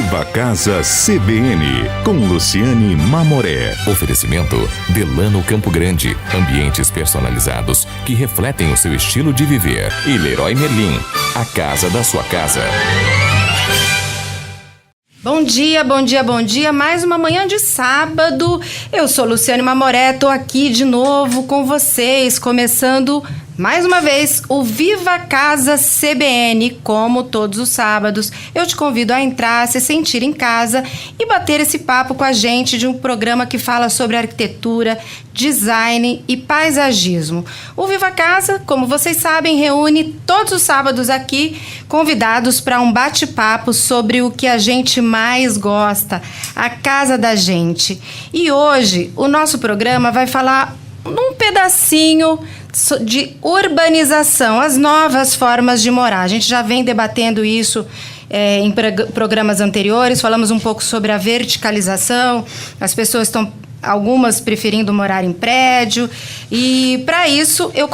Viva Casa CBN, com Luciane Mamoré. Oferecimento Delano Campo Grande, ambientes personalizados que refletem o seu estilo de viver. E Leroy Merlin, a casa da sua casa. Bom dia, bom dia, bom dia. Mais uma manhã de sábado. Eu sou Luciane Mamoré, tô aqui de novo com vocês, começando mais uma vez o Viva Casa CBN, como todos os sábados. Eu te convido a entrar, se sentir em casa e bater esse papo com a gente de um programa que fala sobre arquitetura, design e paisagismo. O Viva Casa, como vocês sabem, reúne todos os sábados aqui convidados para um bate-papo sobre o que a gente mais gosta, a casa da gente. E hoje o nosso programa vai falar num pedacinho de urbanização, as novas formas de morar. A gente já vem debatendo isso em programas anteriores, falamos um pouco sobre a verticalização, as pessoas estão, algumas preferindo morar em prédio, e para isso eu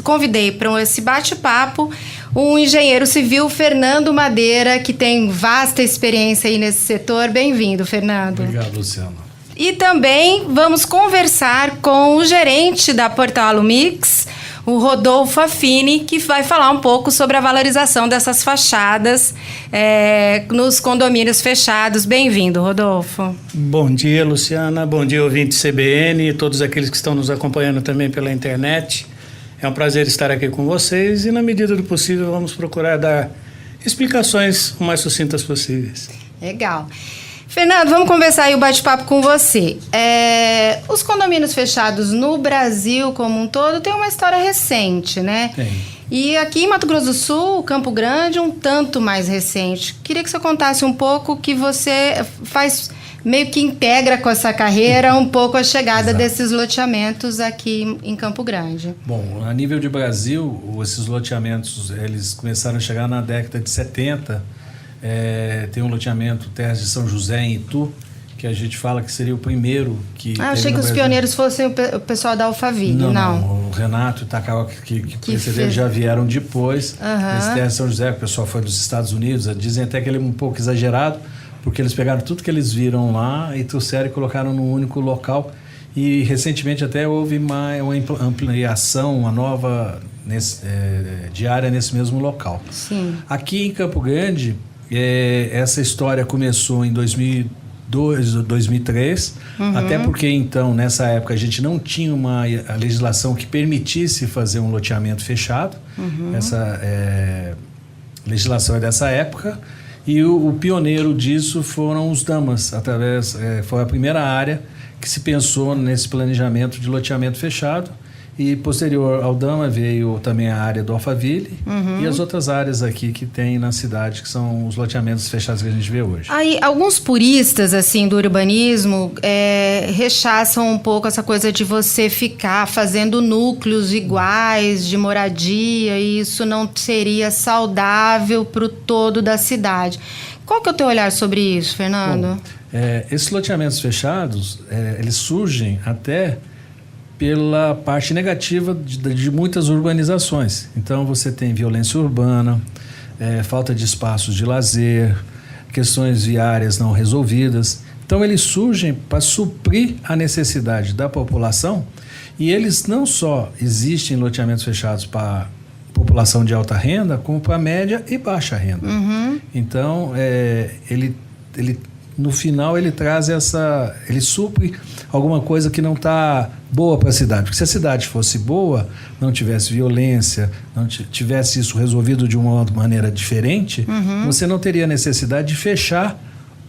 convidei para esse bate-papo o engenheiro civil Fernando Madeira, que tem vasta experiência aí nesse setor. Bem-vindo, Fernando. Obrigado, Luciano. E também vamos conversar com o gerente da Portal Mix, o Rodolfo Affini, que vai falar um pouco sobre a valorização dessas fachadas nos condomínios fechados. Bem-vindo, Rodolfo. Bom dia, Luciana. Bom dia, ouvinte CBN e todos aqueles que estão nos acompanhando também pela internet. É um prazer estar aqui com vocês e, na medida do possível, vamos procurar dar explicações o mais sucintas possíveis. Legal. Fernando, vamos conversar aí o bate-papo com você. Os condomínios fechados no Brasil como um todo tem uma história recente, né? Tem. E aqui em Mato Grosso do Sul, Campo Grande, um tanto mais recente. Queria que você contasse um pouco que você faz, meio que integra com essa carreira um pouco a chegada desses loteamentos aqui em Campo Grande. Bom, a nível de Brasil, esses loteamentos, eles começaram a chegar na década de 70. Tem um loteamento Terras de São José em Itu, que a gente fala que seria o primeiro que... achei que os pioneiros fossem o pessoal da Alphaville. Não. O Renato e o Takawa, que precederam, já vieram depois. Esse Terras de São José, o pessoal foi dos Estados Unidos. Dizem até que ele é um pouco exagerado, porque eles pegaram tudo que eles viram lá e trouxeram e colocaram num único local. E recentemente até houve uma ampliação, uma nova diária nesse mesmo local. Sim. Aqui em Campo Grande, essa história começou em 2002, 2003, até porque então, nessa época, a gente não tinha a legislação que permitisse fazer um loteamento fechado. Essa legislação é dessa época, e o pioneiro disso foram os Damas, foi a primeira área que se pensou nesse planejamento de loteamento fechado. E posterior ao Dama veio também a área do Alphaville e as outras áreas aqui que tem na cidade, que são os loteamentos fechados que a gente vê hoje. Aí, alguns puristas assim, do urbanismo rechaçam um pouco essa coisa de você ficar fazendo núcleos iguais de moradia, e isso não seria saudável para o todo da cidade. Qual que é o teu olhar sobre isso, Fernando? Bom, esses loteamentos fechados, eles surgem até pela parte negativa de muitas urbanizações. Então você tem violência urbana, falta de espaços de lazer, questões viárias não resolvidas. Então eles surgem para suprir a necessidade da população, e eles não só existem em loteamentos fechados para população de alta renda, como para média e baixa renda. Então ele no final ele traz ele supre alguma coisa que não está boa para a cidade. Porque se a cidade fosse boa, não tivesse violência, não tivesse isso resolvido de uma maneira diferente, você não teria necessidade de fechar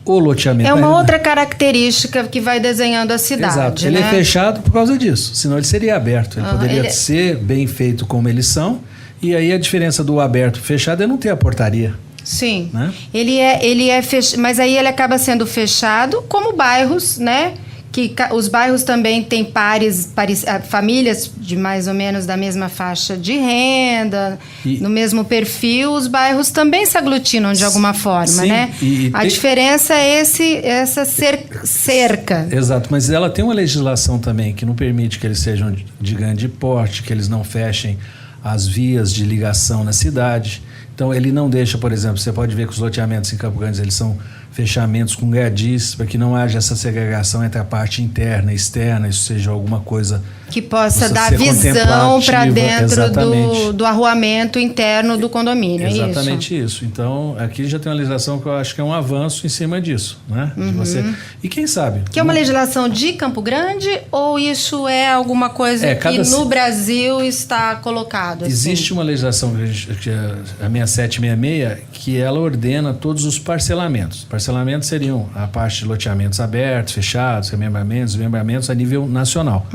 o loteamento. É uma outra característica que vai desenhando a cidade. Exato. Ele é fechado por causa disso, senão ele seria aberto. Ele poderia ser bem feito como eles são, e aí a diferença do aberto e fechado é não ter a portaria. Sim, né? Ele é fechado, mas aí ele acaba sendo fechado como bairros, né? Que os bairros também têm famílias de mais ou menos da mesma faixa de renda, no mesmo perfil, os bairros também se aglutinam de alguma forma, né? A diferença é essa cerca. Exato, mas ela tem uma legislação também que não permite que eles sejam de grande porte, que eles não fechem as vias de ligação na cidade. Então, ele não deixa, por exemplo, você pode ver que os loteamentos em Campo Grande, eles são fechamentos com gradis, para que não haja essa segregação entre a parte interna e externa, isso seja alguma coisa... Que possa dar visão para dentro do arruamento interno do condomínio, exatamente isso. Então, aqui já tem uma legislação que eu acho que é um avanço em cima disso, né? De você... E quem sabe? Que é uma legislação de Campo Grande ou isso é alguma coisa que no Brasil está colocado? Assim? Existe uma legislação, que é a 6766, que ela ordena todos os parcelamentos. Parcelamentos seriam a parte de loteamentos abertos, fechados, remembramentos a nível nacional.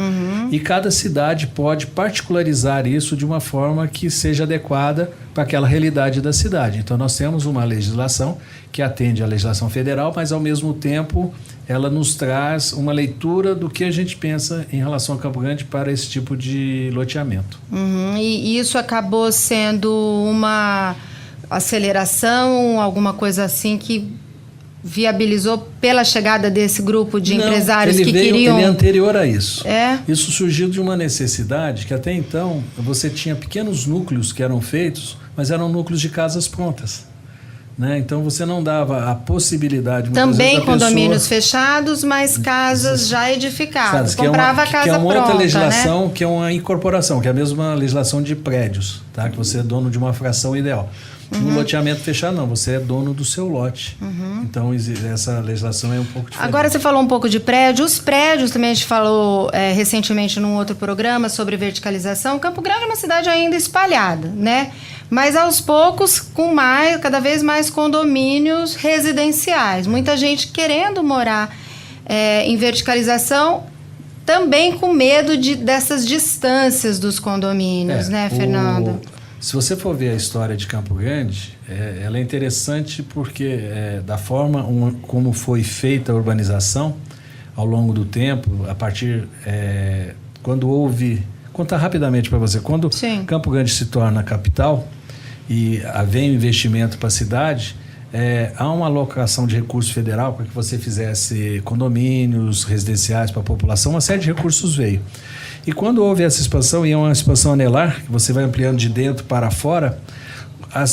E cada cidade pode particularizar isso de uma forma que seja adequada para aquela realidade da cidade. Então, nós temos uma legislação que atende à legislação federal, mas, ao mesmo tempo, ela nos traz uma leitura do que a gente pensa em relação a Campo Grande para esse tipo de loteamento. E isso acabou sendo uma aceleração, alguma coisa assim que viabilizou pela chegada desse grupo de empresários que queriam... Ele é anterior a isso. É? Isso surgiu de uma necessidade que até então você tinha pequenos núcleos que eram feitos, mas eram núcleos de casas prontas. Né? Então você não dava a possibilidade... Também condomínios fechados, mas casas já edificadas. Comprava a casa pronta, que é uma outra legislação, né? Que é uma incorporação, que é a mesma legislação de prédios, tá? Que você é dono de uma fração ideal. No loteamento fechado, não. Você é dono do seu lote. Então, essa legislação é um pouco diferente. Agora, você falou um pouco de prédio. Os prédios, também a gente falou recentemente num outro programa sobre verticalização. Campo Grande é uma cidade ainda espalhada, né? Mas, aos poucos, com cada vez mais condomínios residenciais. Muita gente querendo morar em verticalização, também com medo dessas distâncias dos condomínios, né, Fernando? Se você for ver a história de Campo Grande, ela é interessante porque da forma como foi feita a urbanização ao longo do tempo, a partir... quando houve... Contar rapidamente para você. Quando Campo Grande se torna capital e vem o investimento para a cidade, há uma alocação de recurso federal para que você fizesse condomínios residenciais para a população, uma série de recursos veio. E quando houve essa expansão, e é uma expansão anelar, que você vai ampliando de dentro para fora,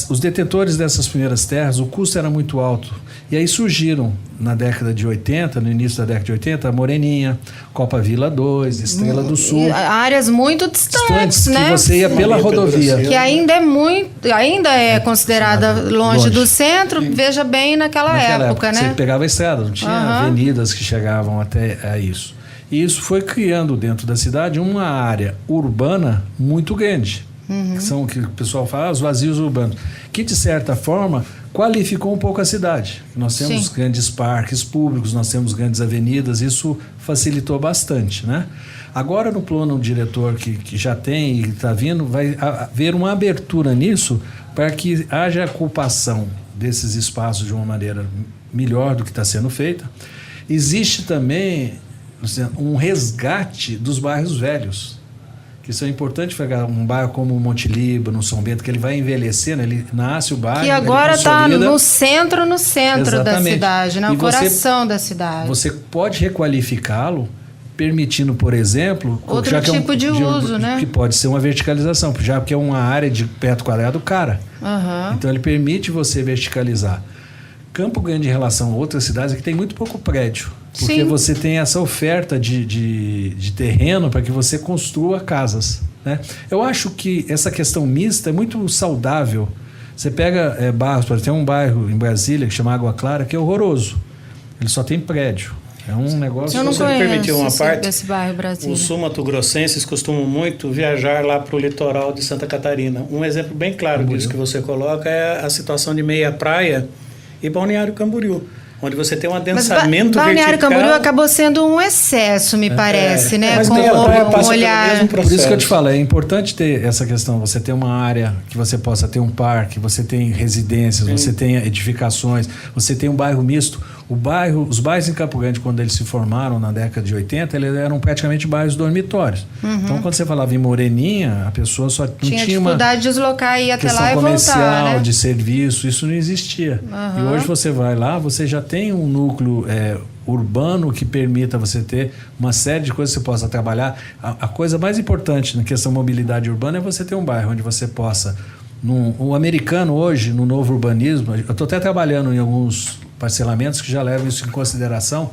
os detentores dessas primeiras terras, o custo era muito alto. E aí surgiram, na década de 80, no início da década de 80, a Moreninha, Copa Vila 2, Estrela do Sul. Áreas muito distantes, né? Que você ia pela rodovia. Que ainda é considerada longe do centro, veja bem naquela época, né? Você pegava a estrada, não tinha avenidas que chegavam até isso. E isso foi criando dentro da cidade uma área urbana muito grande, que são o que o pessoal fala, os vazios urbanos, que de certa forma qualificou um pouco a cidade. Nós temos grandes parques públicos, nós temos grandes avenidas, isso facilitou bastante, né? Agora, no plano diretor que já tem e está vindo, vai haver uma abertura nisso para que haja ocupação desses espaços de uma maneira melhor do que está sendo feita. Existe também um resgate dos bairros velhos, que isso é importante pegar um bairro como o Monte Líbano, São Bento, que ele vai envelhecendo, ele nasce o bairro... Que agora está no centro da cidade, no coração da cidade. Você pode requalificá-lo, permitindo, por exemplo... Outro tipo de uso, né? Que pode ser uma verticalização, já que é uma área de metro quadrado cara. Então, ele permite você verticalizar. Campo Grande, em relação a outras cidades, é que tem muito pouco prédio. Porque você tem essa oferta de terreno para que você construa casas, né? Eu acho que essa questão mista é muito saudável. Você pega bairros, por exemplo, tem um bairro em Brasília que chama Água Clara, que é horroroso. Ele só tem prédio. É um negócio... Eu não Se me permitir uma parte, desse bairro, Brasília. Os sul-mato-grossenses costumam muito viajar lá para o litoral de Santa Catarina. Um exemplo bem claro disso que você coloca é a situação de Meia Praia e Balneário Camboriú, onde você tem um adensamento vertical. Balneário Camboriú acabou sendo um excesso, me parece, né? Mas com um olhar... Por isso que eu te falo, é importante ter essa questão, você ter uma área que você possa ter um parque, você tem residências, você tem edificações, você tem um bairro misto. Os bairros em Campo Grande, quando eles se formaram na década de 80, eles eram praticamente bairros dormitórios. Então, quando você falava em Moreninha, a pessoa só não tinha dificuldade de deslocar e ir até lá e comercial, voltar, né? de serviço, isso não existia. E hoje você vai lá, você já tem um núcleo urbano que permita você ter uma série de coisas que você possa trabalhar. A coisa mais importante na questão da mobilidade urbana é você ter um bairro onde você possa O americano hoje, no novo urbanismo, eu estou até trabalhando em alguns parcelamentos que já levam isso em consideração.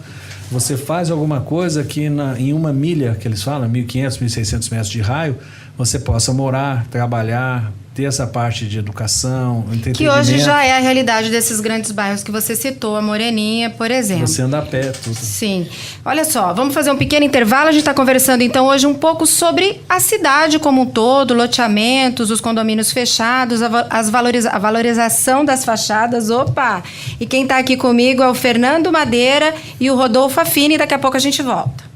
Você faz alguma coisa que em 1 milha, que eles falam, 1.500, 1.600 metros de raio, você possa morar, trabalhar, ter essa parte de educação, entretenimento. Que hoje já é a realidade desses grandes bairros que você citou, a Moreninha, por exemplo. Você anda a pé, tudo. Sim. Olha só, vamos fazer um pequeno intervalo. A gente está conversando então hoje um pouco sobre a cidade como um todo, loteamentos, os condomínios fechados, a valorização das fachadas. Opa! E quem está aqui comigo é o Fernando Madeira e o Rodolfo Affini. Daqui a pouco a gente volta.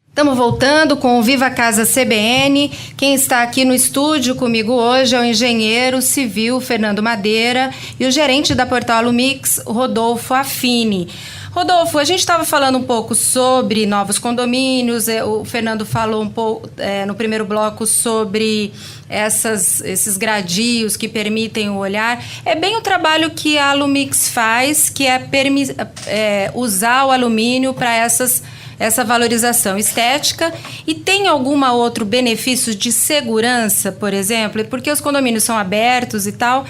Estamos voltando com o Viva Casa CBN. Quem está aqui no estúdio comigo hoje é o engenheiro civil Fernando Madeira e o gerente da Portal Alumix, Rodolfo Affini. Rodolfo, a gente estava falando um pouco sobre novos condomínios, o Fernando falou um pouco no primeiro bloco sobre esses gradios que permitem o olhar. É bem o trabalho que a Alumix faz, que é usar o alumínio para essa valorização estética. E tem algum outro benefício de segurança, por exemplo? Porque os condomínios são abertos e tal,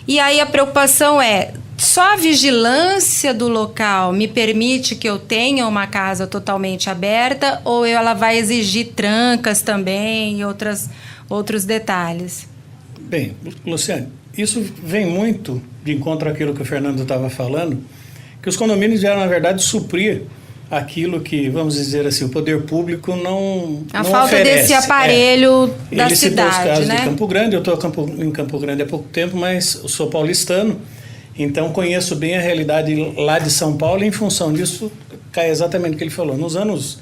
e aí a preocupação é: só a vigilância do local me permite que eu tenha uma casa totalmente aberta, ou ela vai exigir trancas também e outros detalhes? Bem, Luciane, isso vem muito de encontro àquilo que o Fernando estava falando, que os condomínios vieram, na verdade, suprir aquilo que, vamos dizer assim, o poder público não falta oferece. Desse aparelho da Ele citou cidade, os casos né? de Campo Grande. Eu estou em Campo Grande há pouco tempo, mas eu sou paulistano, então conheço bem a realidade lá de São Paulo, e em função disso cai exatamente o que ele falou. Nos anos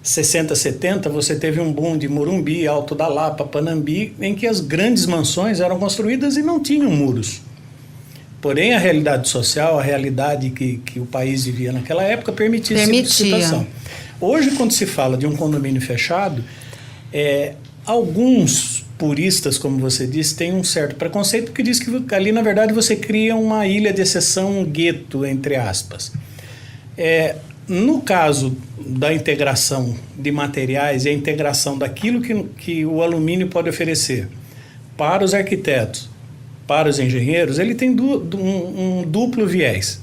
60, 70, você teve um boom de Morumbi, Alto da Lapa, Panambi, em que as grandes mansões eram construídas e não tinham muros. Porém, a realidade social, a realidade que o país vivia naquela época permitia essa situação. Hoje, quando se fala de um condomínio fechado, alguns puristas, como você disse, têm um certo preconceito, porque diz que ali, na verdade, você cria uma ilha de exceção, um gueto, entre aspas. No caso da integração de materiais e a integração daquilo que o alumínio pode oferecer para os arquitetos, para os engenheiros, ele tem um duplo viés.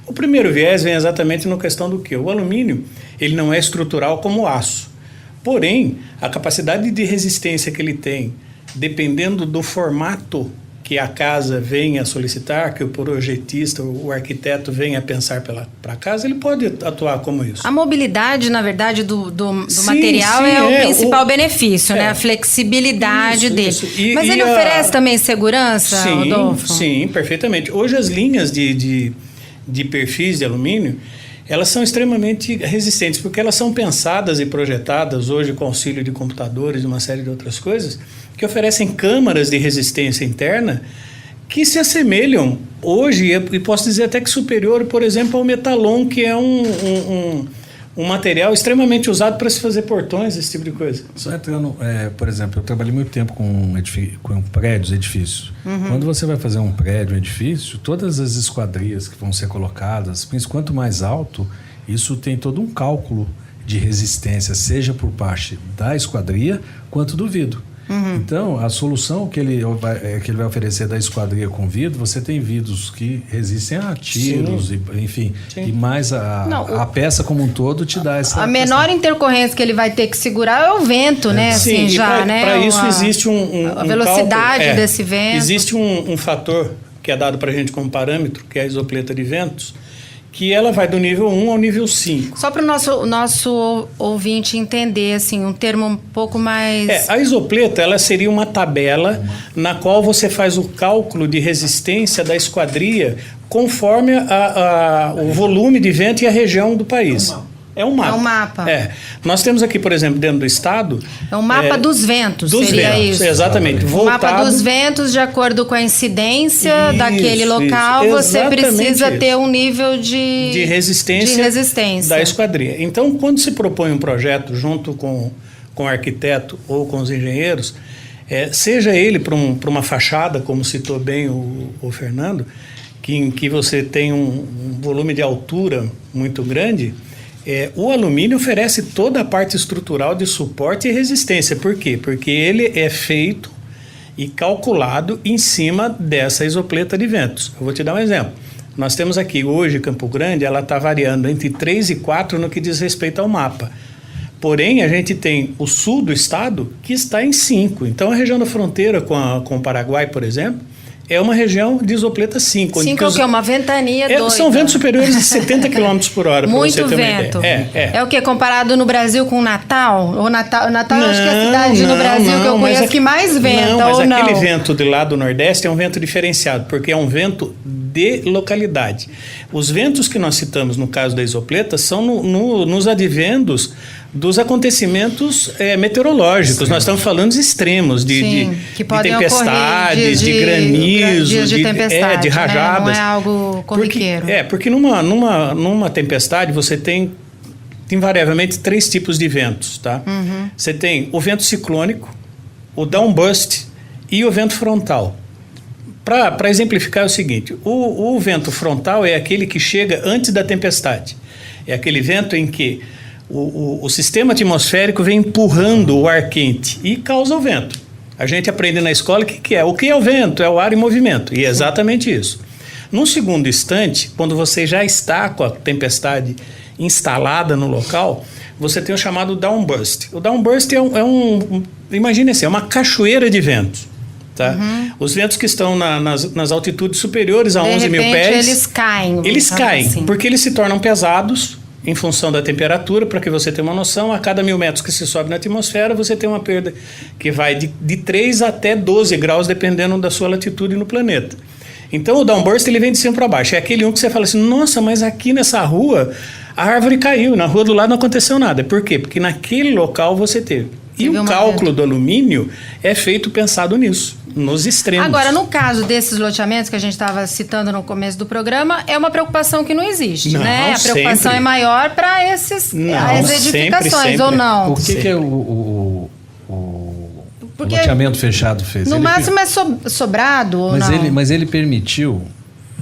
O primeiro viés vem exatamente na questão do que? O alumínio, ele não é estrutural como o aço. Porém, a capacidade de resistência que ele tem, dependendo do formato que a casa venha solicitar, que o projetista, o arquiteto venha pensar para a casa, ele pode atuar como isso. A mobilidade, na verdade, do material é o principal benefício, né? A flexibilidade dele. Mas ele oferece também segurança, Rodolfo? Sim, perfeitamente. Hoje as linhas de perfis de alumínio, elas são extremamente resistentes, porque elas são pensadas e projetadas hoje com auxílio de computadores e uma série de outras coisas, que oferecem câmaras de resistência interna que se assemelham hoje, e posso dizer até que superior, por exemplo, ao metalon, que é um material extremamente usado para se fazer portões, esse tipo de coisa. Só entrando, por exemplo, eu trabalhei muito tempo com prédios, edifícios. Uhum. Quando você vai fazer um prédio, um edifício, todas as esquadrias que vão ser colocadas, quanto mais alto, isso tem todo um cálculo de resistência, seja por parte da esquadria quanto do vidro. Uhum. Então, a solução que ele vai oferecer da esquadria com vidro, você tem vidros que resistem a tiros, enfim, e mais a peça como um todo te dá essa... A menor intercorrência que ele vai ter que segurar é o vento, né? Sim, assim, para isso existe a velocidade cálculo, desse vento. Existe um fator que é dado para a gente como parâmetro, que é a isopleta de ventos, que ela vai do nível 1 ao nível 5. Só para o nosso ouvinte entender, assim, um termo um pouco mais... A isopleta, ela seria uma tabela na qual você faz o cálculo de resistência da esquadria conforme o volume de vento e a região do país. É um mapa. Nós temos aqui, por exemplo, dentro do estado... É um mapa dos ventos, seria isso? Exatamente. O mapa dos ventos, de acordo com a incidência daquele local, você precisa ter um nível de resistência da esquadria. Então, quando se propõe um projeto junto com o arquiteto ou com os engenheiros, seja ele para uma fachada, como citou bem o Fernando, em que você tem um volume de altura muito grande... o alumínio oferece toda a parte estrutural de suporte e resistência. Por quê? Porque ele é feito e calculado em cima dessa isopleta de ventos. Eu vou te dar um exemplo. Nós temos aqui hoje Campo Grande, ela está variando entre 3 e 4 no que diz respeito ao mapa. Porém, a gente tem o sul do estado que está em 5. Então, a região da fronteira com o Paraguai, por exemplo, é uma região de isopleta 5. 5 é o quê? Uma ventania doida. São ventos superiores de 70 km por hora, para você ter vento. uma ideia. É o quê? Comparado no Brasil com Natal? Ou Natal eu acho que é a cidade no Brasil que eu conheço que mais venta, ou não? Aquele vento de lá do Nordeste é um vento diferenciado, porque é um vento de localidade. Os ventos que nós citamos no caso da isopleta são nos advendos dos acontecimentos meteorológicos. Nós estamos falando de extremos, de tempestades, de granizo, de rajadas. Né? Não é algo corriqueiro. Porque numa tempestade você tem invariavelmente 3 tipos de ventos. Tá? Uhum. Você tem o vento ciclônico, o downburst e o vento frontal. Para exemplificar é o seguinte, o vento frontal é aquele que chega antes da tempestade. É aquele vento em que o sistema atmosférico vem empurrando o ar quente e causa o vento. A gente aprende na escola o que é. O que é o vento? É o ar em movimento. E é exatamente isso. Num segundo instante, quando você já está com a tempestade instalada no local, você tem o chamado downburst. O downburst imagine assim, é uma cachoeira de ventos. Tá? Uhum. Os ventos que estão nas altitudes superiores a 11 mil pés... eles caem. Eles caem, assim. Porque eles se tornam pesados em função da temperatura. Para que você tenha uma noção, a cada 1000 metros que se sobe na atmosfera, você tem uma perda que vai de 3 até 12 graus, dependendo da sua latitude no planeta. Então, o downburst ele vem de cima para baixo. É aquele que você fala assim, nossa, mas aqui nessa rua, a árvore caiu, na rua do lado não aconteceu nada. Por quê? Porque naquele local você teve. E o cálculo do alumínio é feito pensado nisso, nos extremos. Agora, no caso desses loteamentos que a gente estava citando no começo do programa, é uma preocupação que não existe, né? A preocupação é maior para as edificações, sempre. Ou não? O que é o loteamento fechado fez? No máximo é sobrado ou não? Mas ele permitiu,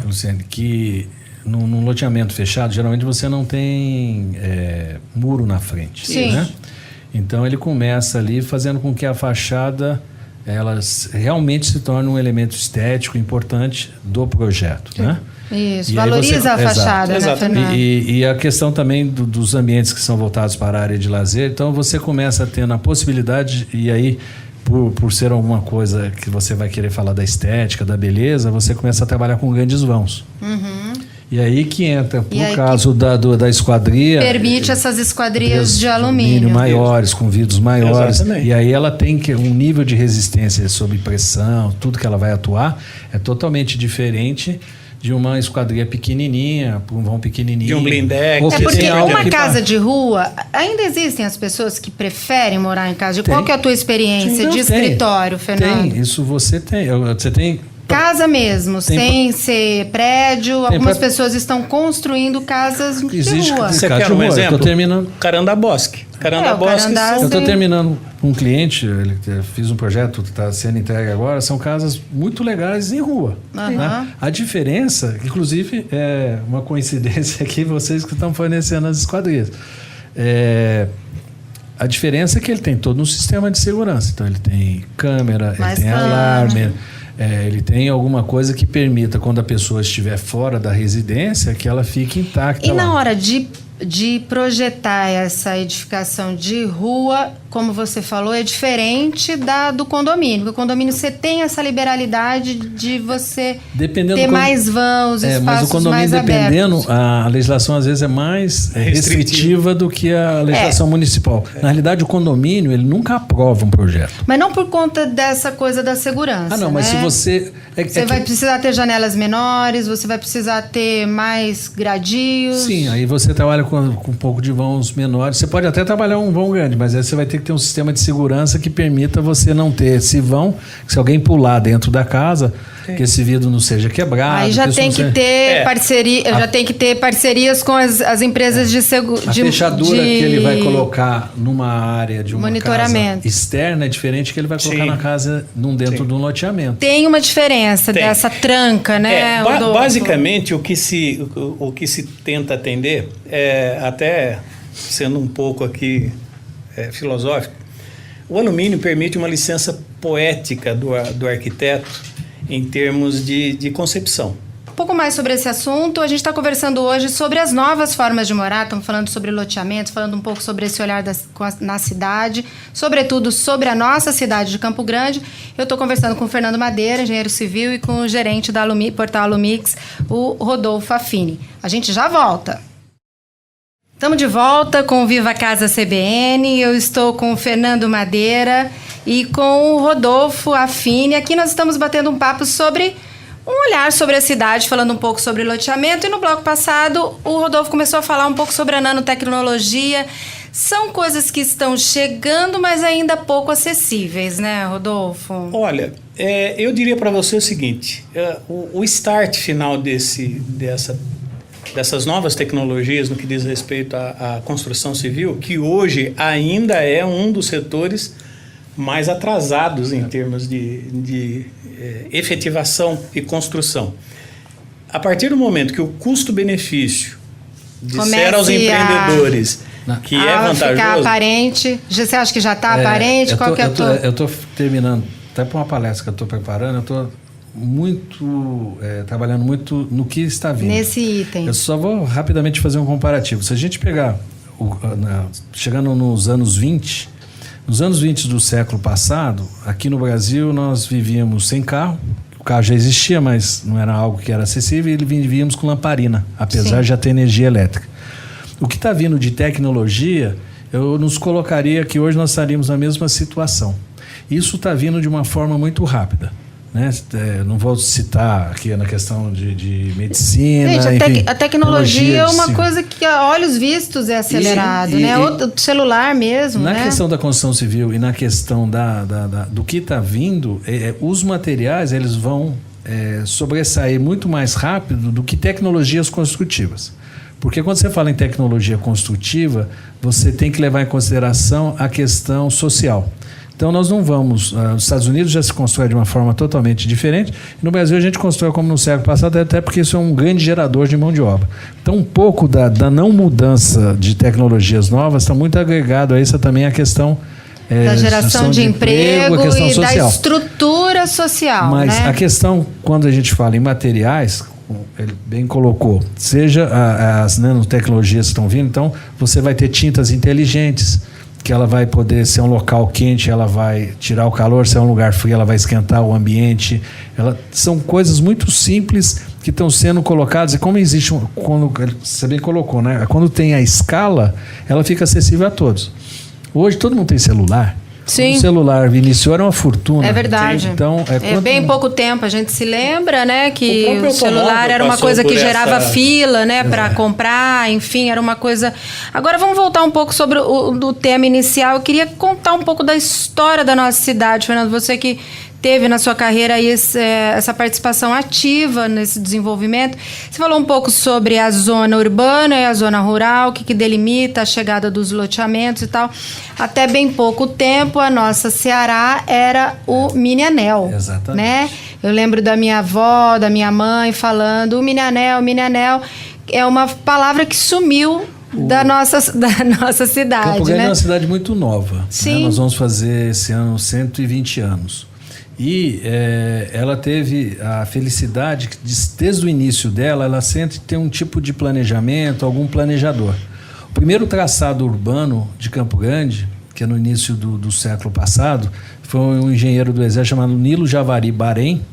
Luciane, que num loteamento fechado, geralmente você não tem muro na frente. Sim. Né? Então ele começa ali fazendo com que a fachada ela realmente se torne um elemento estético importante do projeto, né? Isso, valoriza a fachada, né, Fernando? E a questão também dos ambientes que são voltados para a área de lazer, então você começa tendo a possibilidade, e aí por ser alguma coisa que você vai querer falar da estética, da beleza, você começa a trabalhar com grandes vãos. Uhum. E aí que entra, por caso da esquadria... Permite essas esquadrias de alumínio. Maiores, com vidros maiores. Exatamente. E aí ela tem um nível de resistência sob pressão, tudo que ela vai atuar é totalmente diferente de uma esquadria pequenininha, para um vão pequenininho. De um blindex. Porque uma casa de rua, ainda existem as pessoas que preferem morar em casa de rua. Qual que é a tua experiência de escritório, Fernando? Tem, isso você tem. Você tem... Casa mesmo, sem ser prédio. Algumas pessoas estão construindo casas de rua. Você quer um exemplo? Carandabosque. Eu estou terminando com um cliente, fiz um projeto que está sendo entregue agora, são casas muito legais em rua. Uhum. Né? A diferença, inclusive, é uma coincidência aqui, vocês que estão fornecendo as esquadrias. A diferença é que ele tem todo um sistema de segurança. Então ele tem câmera, ele tem alarme... ele tem alguma coisa que permita, quando a pessoa estiver fora da residência, que ela fique intacta. E na hora de projetar essa edificação de rua, como você falou, é diferente do condomínio. Porque o condomínio você tem essa liberalidade de você ter mais vãos, espaços mas o condomínio, mais abertos. A legislação às vezes é mais restritiva do que a legislação municipal. Na realidade, o condomínio, ele nunca aprova um projeto. Mas não por conta dessa coisa da segurança. Mas se você... Você vai precisar ter janelas menores, você vai precisar ter mais gradios. Sim, aí você trabalha com um pouco de vãos menores. Você pode até trabalhar um vão grande, mas aí você vai ter que ter um sistema de segurança que permita você não ter esse vão, que se alguém pular dentro da casa, que esse vidro não seja quebrado. Aí já tem que ter parceria, já tem que ter parcerias com as empresas de segurança. A fechadura que ele vai colocar numa área de uma casa externa é diferente que ele vai colocar na casa dentro de um loteamento. Tem uma diferença dessa tranca, né? Basicamente, o que se tenta atender, até sendo um pouco aqui filosófico, o alumínio permite uma licença poética do arquiteto em termos de concepção. Um pouco mais sobre esse assunto, a gente está conversando hoje sobre as novas formas de morar, estamos falando sobre loteamentos, falando um pouco sobre esse olhar na cidade, sobretudo sobre a nossa cidade de Campo Grande. Eu estou conversando com o Fernando Madeira, engenheiro civil, e com o gerente da Portal Alumix, o Rodolfo Affini. A gente já volta. Estamos de volta com o Viva Casa CBN, eu estou com o Fernando Madeira e com o Rodolfo Affini. Aqui nós estamos batendo um papo sobre um olhar sobre a cidade, falando um pouco sobre loteamento. E no bloco passado, o Rodolfo começou a falar um pouco sobre a nanotecnologia. São coisas que estão chegando, mas ainda pouco acessíveis, né, Rodolfo? Olha, eu diria para você o seguinte, o start final dessas novas tecnologias no que diz respeito à construção civil, que hoje ainda é um dos setores mais atrasados em termos de efetivação e construção. A partir do momento que o custo-benefício disser aos empreendedores que é vantajoso... Ficar aparente. Você acha que já está aparente? Eu estou terminando, até para uma palestra que eu estou preparando, eu estou trabalhando muito no que está vindo. Nesse item. Eu só vou rapidamente fazer um comparativo. Se a gente pegar, chegando nos anos 20... Nos anos 20 do século passado, aqui no Brasil, nós vivíamos sem carro. O carro já existia, mas não era algo que era acessível, e vivíamos com lamparina, apesar de já ter energia elétrica. O que está vindo de tecnologia, eu nos colocaria que hoje nós estaríamos na mesma situação. Isso está vindo de uma forma muito rápida. Né? Não vou citar aqui na questão de medicina. Gente, a tecnologia é uma coisa que a olhos vistos é acelerado, né? O celular mesmo. Na questão da construção civil e na questão do que está vindo, os materiais eles vão sobressair muito mais rápido do que tecnologias construtivas. Porque quando você fala em tecnologia construtiva, você tem que levar em consideração a questão social. Então, nós não vamos... Nos Estados Unidos já se constrói de uma forma totalmente diferente. No Brasil, a gente constrói como no século passado, até porque isso é um grande gerador de mão de obra. Então, um pouco da não mudança de tecnologias novas está muito agregado a isso também a questão... da geração de emprego a questão e social. Da estrutura social. Mas a questão, quando a gente fala em materiais, ele bem colocou, seja as nanotecnologias que estão vindo, então você vai ter tintas inteligentes, que ela vai poder ser um local quente, ela vai tirar o calor, se é um lugar frio, ela vai esquentar o ambiente. São coisas muito simples que estão sendo colocadas, e como existe, quando você bem colocou, né? Quando tem a escala, ela fica acessível a todos. Hoje todo mundo tem celular. Sim. O celular iniciou era uma fortuna. É verdade. Então, bem pouco tempo. A gente se lembra, né, que o celular era uma coisa que gerava fila, né, para comprar, enfim, era uma coisa... Agora vamos voltar um pouco sobre o tema inicial. Eu queria contar um pouco da história da nossa cidade, Fernando. Você que teve na sua carreira aí essa participação ativa nesse desenvolvimento. Você falou um pouco sobre a zona urbana e a zona rural, o que delimita a chegada dos loteamentos e tal. Até bem pouco tempo, a nossa Ceará era o mini-anel. Exatamente. Né? Eu lembro da minha avó, da minha mãe falando o mini-anel é uma palavra que sumiu da nossa cidade. Campo Grande, né? É uma cidade muito nova. Sim. Né? Nós vamos fazer esse ano 120 anos. E ela teve a felicidade que desde o início dela, ela sempre tem um tipo de planejamento, algum planejador. O primeiro traçado urbano de Campo Grande, que é no início do século passado, foi um engenheiro do Exército chamado Nilo Javari Bahrein,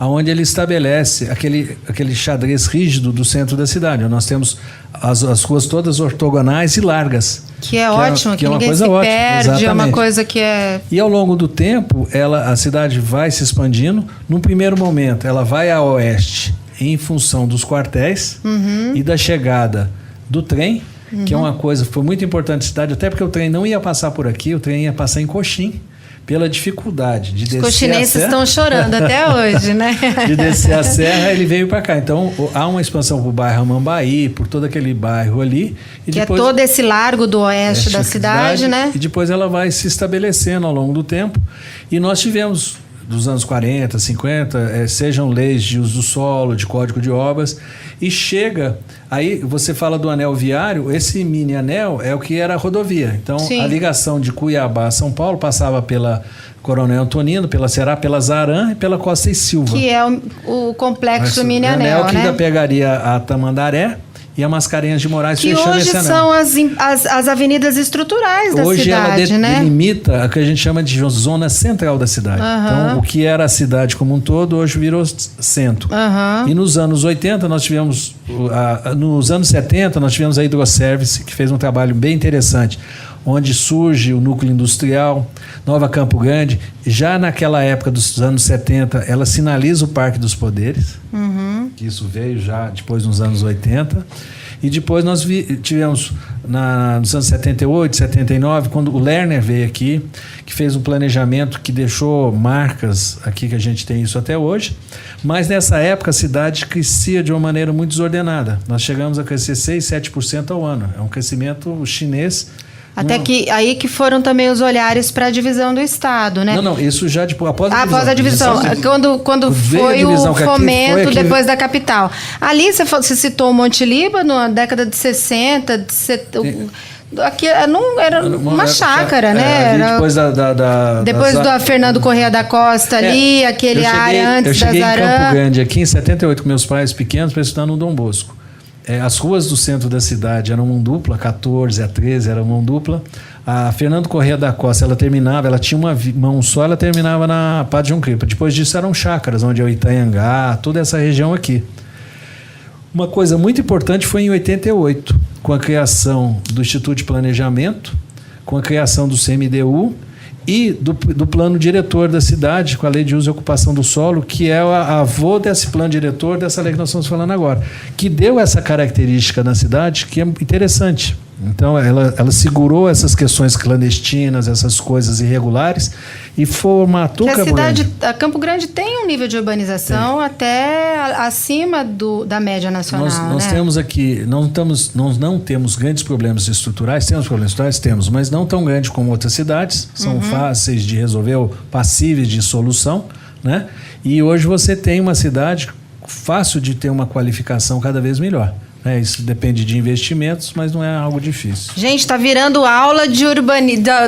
onde ele estabelece aquele xadrez rígido do centro da cidade. Nós temos as ruas todas ortogonais e largas. Que é ótimo, que ninguém se perde, exatamente. É uma coisa que é... E ao longo do tempo, a cidade vai se expandindo. Num primeiro momento, ela vai a oeste em função dos quartéis e da chegada do trem, que é uma coisa que foi muito importante na cidade, até porque o trem não ia passar por aqui, o trem ia passar em Coxim. Pela dificuldade de descer a serra. Os coxinenses estão chorando até hoje, né? De descer a serra, ele veio para cá. Então, há uma expansão para o bairro Amambaí, por todo aquele bairro ali. E que depois, é todo esse largo do oeste da cidade, né? E depois ela vai se estabelecendo ao longo do tempo. E nós tivemos dos anos 40, 50, sejam leis de uso do solo, de código de obras, e chega, aí você fala do anel viário, esse mini anel é o que era a rodovia. Então, sim, a ligação de Cuiabá a São Paulo passava pela Coronel Antonino, pela Ceará, pela Zarã e pela Costa e Silva. Que é o complexo mini anel, que né? ainda pegaria a Tamandaré e a Mascarenhas de Moraes, que fechando esse anel. Hoje são as avenidas estruturais da hoje cidade, ela né? delimita o que a gente chama de zona central da cidade. Então, o que era a cidade como um todo, hoje virou centro. E nos anos 80, nós tivemos... nos anos 70, nós tivemos a Hidroservice, que fez um trabalho bem interessante, onde surge o núcleo industrial, Nova Campo Grande. Já naquela época dos anos 70, ela sinaliza o Parque dos Poderes, que isso veio já depois nos anos 80. E depois nós tivemos, nos anos 78, 79, quando o Lerner veio aqui, que fez um planejamento que deixou marcas aqui, que a gente tem isso até hoje. Mas nessa época a cidade crescia de uma maneira muito desordenada. Nós chegamos a crescer 6, 7% ao ano. É um crescimento chinês. Até que aí que foram também os olhares para a divisão do Estado, né? Não, isso já após a divisão. Quando foi o fomento depois da capital. Ali você citou o Monte Líbano, na década de 60, aqui era uma chácara, né? Depois do Fernando Corrêa da Costa ali, aquele área antes da Zarã. Eu cheguei em Campo Grande aqui em 78 com meus pais pequenos para estudar no Dom Bosco. As ruas do centro da cidade eram mão dupla, 14 a 13 era mão dupla. A Fernando Corrêa da Costa, ela tinha uma mão só, ela terminava na Padre João Cripa. Depois disso eram chácaras, onde é o Itaiangá, toda essa região aqui. Uma coisa muito importante foi em 88, com a criação do Instituto de Planejamento, com a criação do CMDU e do plano diretor da cidade, com a lei de uso e ocupação do solo, que é a avô desse plano diretor, dessa lei que nós estamos falando agora, que deu essa característica na cidade que é interessante. Então, ela segurou essas questões clandestinas, essas coisas irregulares, e formatou Campo Grande. A Campo Grande tem um nível de urbanização até acima da média nacional. Nós temos aqui, nós não temos grandes problemas estruturais, temos problemas estruturais, temos, mas não tão grandes como outras cidades, são fáceis de resolver, ou passíveis de solução, né? E hoje você tem uma cidade fácil de ter uma qualificação cada vez melhor. Isso depende de investimentos, mas não é algo difícil. Gente, está virando aula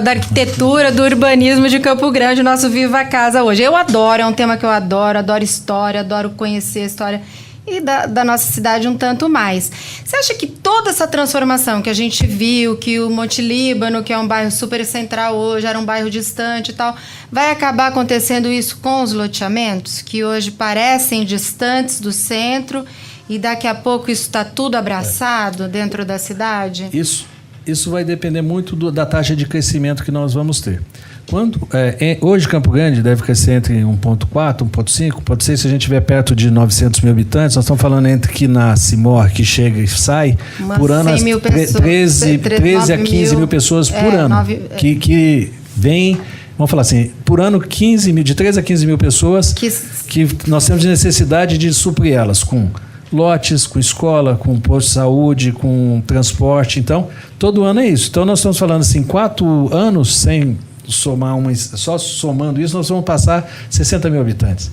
da arquitetura, do urbanismo de Campo Grande, o nosso Viva a Casa hoje. Eu adoro, é um tema que eu adoro história, adoro conhecer a história e da nossa cidade um tanto mais. Você acha que toda essa transformação que a gente viu, que o Monte Líbano, que é um bairro super central hoje, era um bairro distante e tal, vai acabar acontecendo isso com os loteamentos, que hoje parecem distantes do centro, e daqui a pouco isso está tudo abraçado dentro da cidade? Isso vai depender muito da taxa de crescimento que nós vamos ter. Hoje Campo Grande deve crescer entre 1,4, 1,5, 1,6 se a gente estiver perto de 900 mil habitantes. Nós estamos falando entre que nasce, morre, que chega e sai, por ano 13 a 15 mil pessoas por ano. Que vem... Vamos falar assim, por ano de 13 a 15 mil pessoas que nós temos necessidade de suprir elas com lotes, com escola, com posto de saúde, com transporte. Então, todo ano é isso. Então, nós estamos falando assim, 4 anos sem somar só somando isso, nós vamos passar 60 mil habitantes.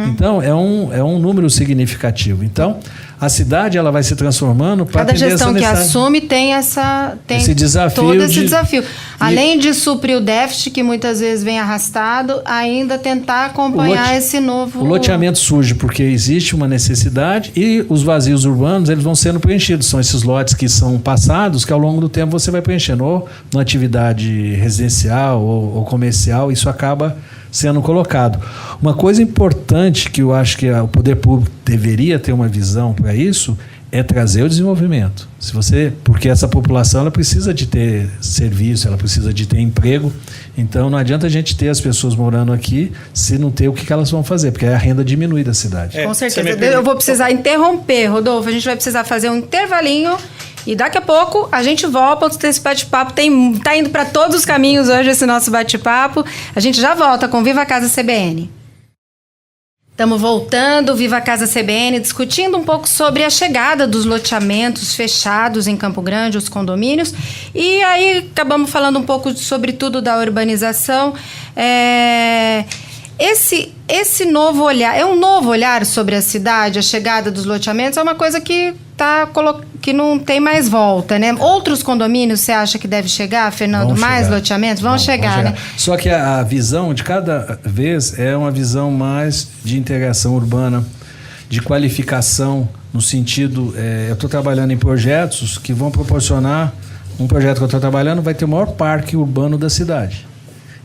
Então, é um número significativo. Então, a cidade ela vai se transformando para cada gestão que assume tem esse desafio. Todo esse desafio. Além de suprir o déficit, que muitas vezes vem arrastado, ainda tentar acompanhar esse novo... O loteamento surge porque existe uma necessidade e os vazios urbanos eles vão sendo preenchidos. São esses lotes que são passados que ao longo do tempo você vai preenchendo. Ou na atividade residencial ou comercial, isso acaba sendo colocado. Uma coisa importante que eu acho que o poder público deveria ter uma visão para isso é trazer o desenvolvimento. Porque essa população ela precisa de ter serviço, ela precisa de ter emprego. Então não adianta a gente ter as pessoas morando aqui se não ter o que elas vão fazer, porque a renda diminui da cidade. Com certeza. Eu vou precisar interromper, Rodolfo. A gente vai precisar fazer um intervalinho e daqui a pouco a gente volta para esse bate-papo. Tá indo para todos os caminhos hoje esse nosso bate-papo. A gente já volta com Viva a Casa CBN. Estamos voltando, Viva a Casa CBN, discutindo um pouco sobre a chegada dos loteamentos fechados em Campo Grande, os condomínios. E aí acabamos falando um pouco sobre tudo da urbanização. Esse novo olhar, é um novo olhar sobre a cidade, a chegada dos loteamentos, é uma coisa que que não tem mais volta, né? Outros condomínios você acha que deve chegar, Fernando? Mais loteamentos? Vão chegar, né? Só que a visão de cada vez é uma visão mais de integração urbana, de qualificação, no sentido... eu estou trabalhando em projetos que vão proporcionar... Um projeto que eu estou trabalhando vai ter o maior parque urbano da cidade.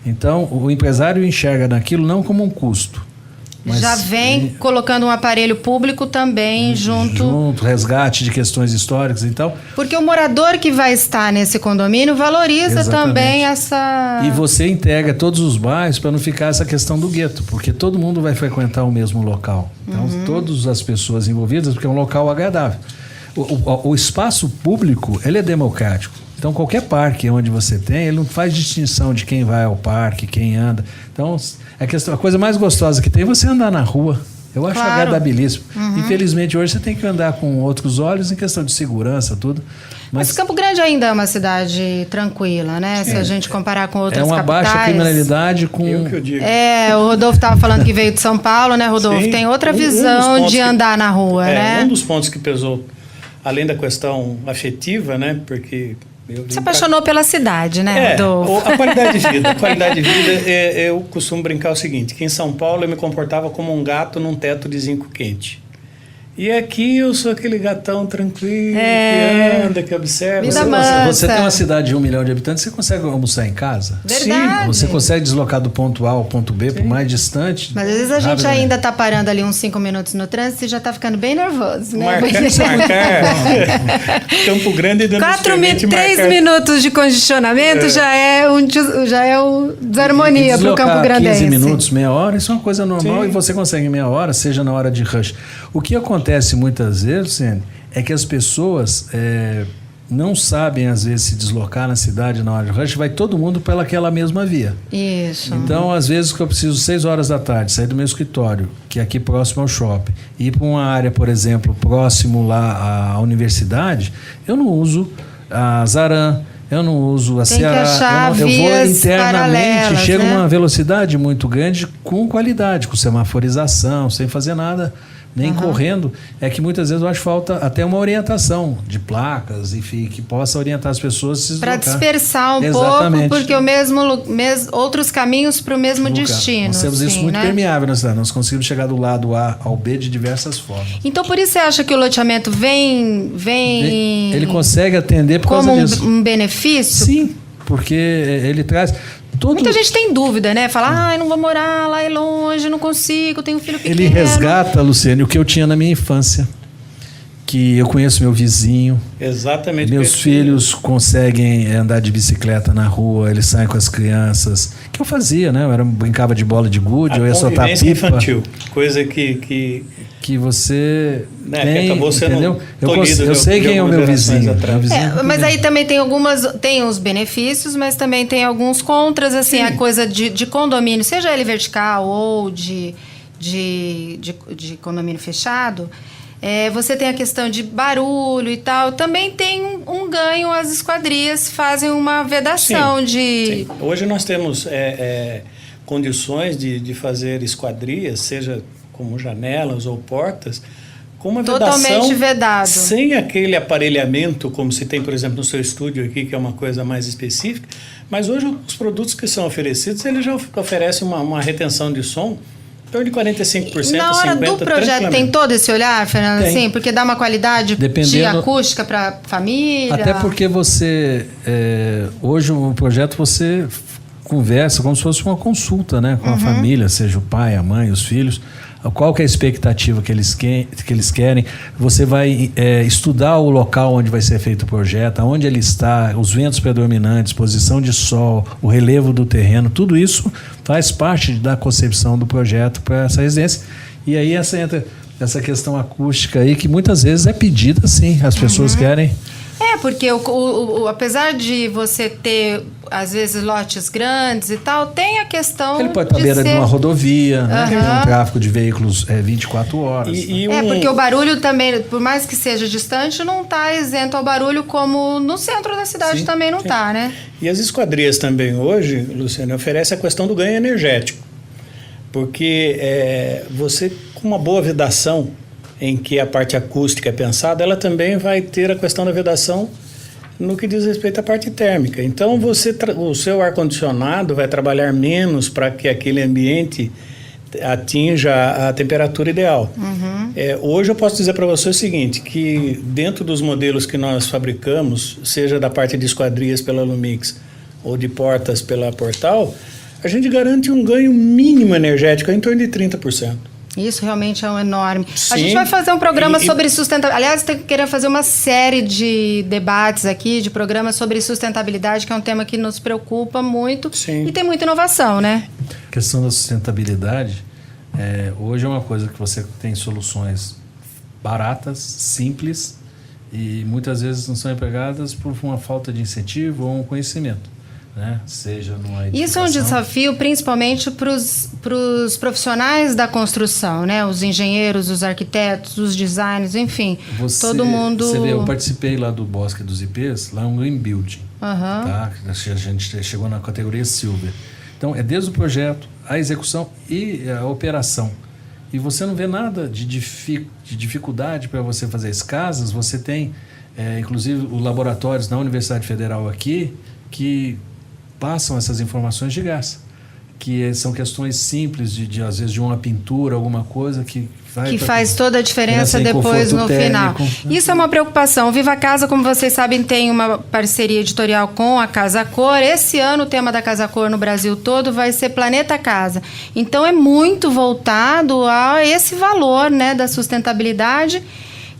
Então, o empresário enxerga naquilo não como um custo. Mas já vem colocando um aparelho público também junto, resgate de questões históricas e tal. Porque o morador que vai estar nesse condomínio valoriza também essa... E você integra todos os bairros para não ficar essa questão do gueto, porque todo mundo vai frequentar o mesmo local. Então, todas as pessoas envolvidas, porque é um local agradável. O espaço público, ele é democrático. Então, qualquer parque onde você tem, ele não faz distinção de quem vai ao parque, quem anda. Então, a coisa mais gostosa que tem é você andar na rua. Eu acho agradabilíssimo. Infelizmente, hoje você tem que andar com outros olhos em questão de segurança, tudo. Mas Campo Grande ainda é uma cidade tranquila, né? Se a gente comparar com outras capitais. É uma baixa criminalidade com... Eu que eu digo. O Rodolfo estava falando que veio de São Paulo, né, Rodolfo? Sim, tem outra visão de andar na rua, né? Um dos pontos que pesou, além da questão afetiva, né? Porque... Se apaixonou pela cidade, né, Rodolfo? A qualidade de vida. A qualidade de vida, eu costumo brincar o seguinte, que em São Paulo eu me comportava como um gato num teto de zinco quente. E aqui eu sou aquele gatão tranquilo, que anda, que observa. Você tem uma cidade de 1 milhão de habitantes, você consegue almoçar em casa? Verdade. Sim. Você consegue deslocar do ponto A ao ponto B, por mais distante? Mas às vezes a gente ainda está parando ali uns 5 minutos no trânsito e já está ficando bem nervoso, né? Marcar. Campo Grande dando 3 minutos de congestionamento já é desarmonia para o Campo Grandense. 15 minutos, meia hora, isso é uma coisa normal. E você consegue em meia hora, seja na hora de rush. O que acontece muitas vezes, Luciane, é que as pessoas não sabem, às vezes, se deslocar na cidade na hora de rush, vai todo mundo pelaquela mesma via. Isso. Então, às vezes, que eu preciso 6 horas da tarde, sair do meu escritório, que é aqui próximo ao shopping, e ir para uma área, por exemplo, próximo lá à universidade, eu não uso a Zaran, eu não uso a Ceará, eu vou internamente, chego a uma velocidade muito grande com qualidade, com semaforização, sem fazer nada, nem correndo. É que muitas vezes eu acho que falta até uma orientação de placas, enfim, que possa orientar as pessoas a se deslocar. Para dispersar pouco, porque outros caminhos para o mesmo destino. Nós temos isso muito permeável na cidade, nós conseguimos chegar do lado A ao B de diversas formas. Então, por isso você acha que o loteamento vem ele consegue atender por causa disso. Como um benefício? Sim, porque ele traz... Muita gente tem dúvida, né? Fala, não vou morar lá, é longe, não consigo, tenho um filho pequeno. Ele resgata, Luciane, o que eu tinha na minha infância. Que eu conheço meu vizinho. Exatamente. Meus filhos conseguem andar de bicicleta na rua, eles saem com as crianças. Que eu fazia, né? Eu brincava de bola de gude, eu ia soltar pipa. Infantil, coisa que você tem, que acabou sendo entendeu? Eu sei quem é o meu vizinho. Mas aí também tem os benefícios, mas também tem alguns contras, assim, a coisa de condomínio, seja ele vertical ou de condomínio fechado. Você tem a questão de barulho e tal. Também tem um ganho, as esquadrias fazem uma vedação Sim. Hoje nós temos condições de fazer esquadrias, seja como janelas ou portas, com uma totalmente vedado. Sem aquele aparelhamento, como se tem, por exemplo, no seu estúdio aqui, que é uma coisa mais específica. Mas hoje os produtos que são oferecidos, eles já oferecem uma retenção de som em torno de 45%, na hora 50%, do projeto tem todo esse olhar, Fernando? Tem. Assim, porque dá uma qualidade de acústica para a família? Até porque você... hoje o projeto você conversa como se fosse uma consulta, né, com a família, seja o pai, a mãe, os filhos. Qual que é a expectativa que eles querem? Você vai estudar o local onde vai ser feito o projeto, aonde ele está, os ventos predominantes, posição de sol, o relevo do terreno, tudo isso faz parte da concepção do projeto para essa residência. E aí entra essa questão acústica aí, que muitas vezes é pedida, sim, as pessoas querem... Porque apesar de você ter, às vezes, lotes grandes e tal, tem a questão. Ele pode estar à beira de uma rodovia, né? Tem um tráfego de veículos 24 horas. Porque o barulho também, por mais que seja distante, não está isento ao barulho, como no centro da cidade também não está, né? E as esquadrias também hoje, Luciana, oferecem a questão do ganho energético. Porque você, com uma boa vedação, em que a parte acústica é pensada, ela também vai ter a questão da vedação no que diz respeito à parte térmica. Então, o seu ar-condicionado vai trabalhar menos para que aquele ambiente atinja a temperatura ideal. Hoje eu posso dizer para você o seguinte, que dentro dos modelos que nós fabricamos, seja da parte de esquadrias pela Lumix ou de portas pela Portal, a gente garante um ganho mínimo energético em torno de 30%. Isso realmente é um enorme. Sim. A gente vai fazer um programa sobre sustentabilidade. Aliás, eu queria fazer uma série de debates aqui, de programas sobre sustentabilidade, que é um tema que nos preocupa muito. Sim. E tem muita inovação, né? A questão da sustentabilidade, hoje é uma coisa que você tem soluções baratas, simples, e muitas vezes não são empregadas por uma falta de incentivo ou um conhecimento. Né? Seja numa edificação. Isso é um desafio principalmente para os profissionais da construção, né? Os engenheiros, os arquitetos, os designers, enfim, todo mundo... Você vê, eu participei lá do Bosque dos IPs, lá é um Green Building, tá? A gente chegou na categoria Silver. Então, é desde o projeto, a execução e a operação. E você não vê nada de dificuldade para você fazer as casas. Você tem, inclusive, os laboratórios na Universidade Federal aqui, que passam essas informações de graça, que são questões simples às vezes de uma pintura, alguma coisa que faz toda a diferença depois no final. Isso é uma preocupação. Viva Casa, como vocês sabem, tem uma parceria editorial com a Casa Cor. Esse ano o tema da Casa Cor no Brasil todo vai ser Planeta Casa. Então é muito voltado a esse valor, né, da sustentabilidade,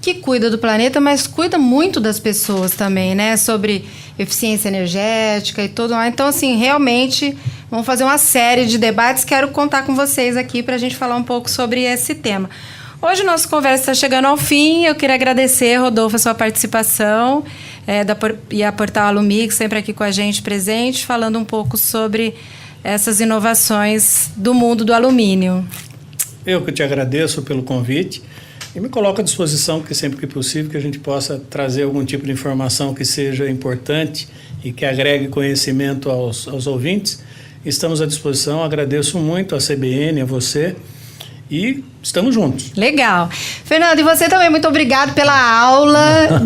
que cuida do planeta, mas cuida muito das pessoas também, né? Sobre eficiência energética e tudo mais. Então, assim, realmente, vamos fazer uma série de debates. Quero contar com vocês aqui para a gente falar um pouco sobre esse tema. Hoje, nossa conversa está chegando ao fim. Eu queria agradecer, Rodolfo, a sua participação e a Portal Alumix, sempre aqui com a gente presente, falando um pouco sobre essas inovações do mundo do alumínio. Eu que te agradeço pelo convite. E me coloco à disposição, que sempre que possível, que a gente possa trazer algum tipo de informação que seja importante e que agregue conhecimento aos ouvintes. Estamos à disposição, agradeço muito a CBN, a você, e estamos juntos. Legal. Fernando, e você também, muito obrigado pela aula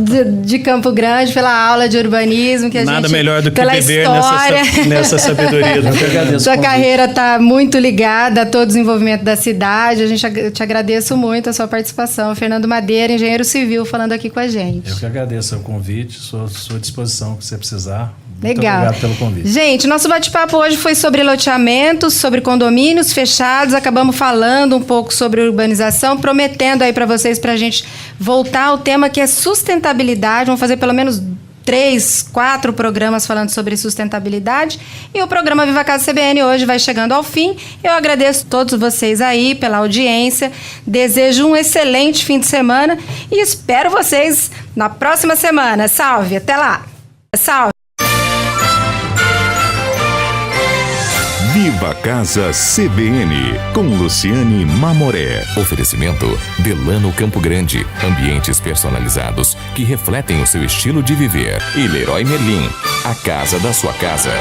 de Campo Grande, pela aula de urbanismo. Que Nada a gente, melhor do que pela beber história. nessa sabedoria. Sua carreira está muito ligada a todo o desenvolvimento da cidade. Eu te agradeço muito a sua participação. Fernando Madeira, engenheiro civil, falando aqui com a gente. Eu que agradeço o convite, sou à sua disposição que você precisar. Muito Legal. obrigado pelo convite. Gente, nosso bate-papo hoje foi sobre loteamentos, sobre condomínios fechados. Acabamos falando um pouco sobre urbanização, prometendo aí para vocês, para a gente voltar ao tema que é sustentabilidade. Vamos fazer pelo menos 3, 4 programas falando sobre sustentabilidade. E o programa Viva Casa CBN hoje vai chegando ao fim. Eu agradeço a todos vocês aí pela audiência. Desejo um excelente fim de semana e espero vocês na próxima semana. Salve, até lá. Salve. Viva Casa CBN, com Luciane Mamoré. Oferecimento Delano Campo Grande. Ambientes personalizados que refletem o seu estilo de viver. E Leroy Merlin, a casa da sua casa.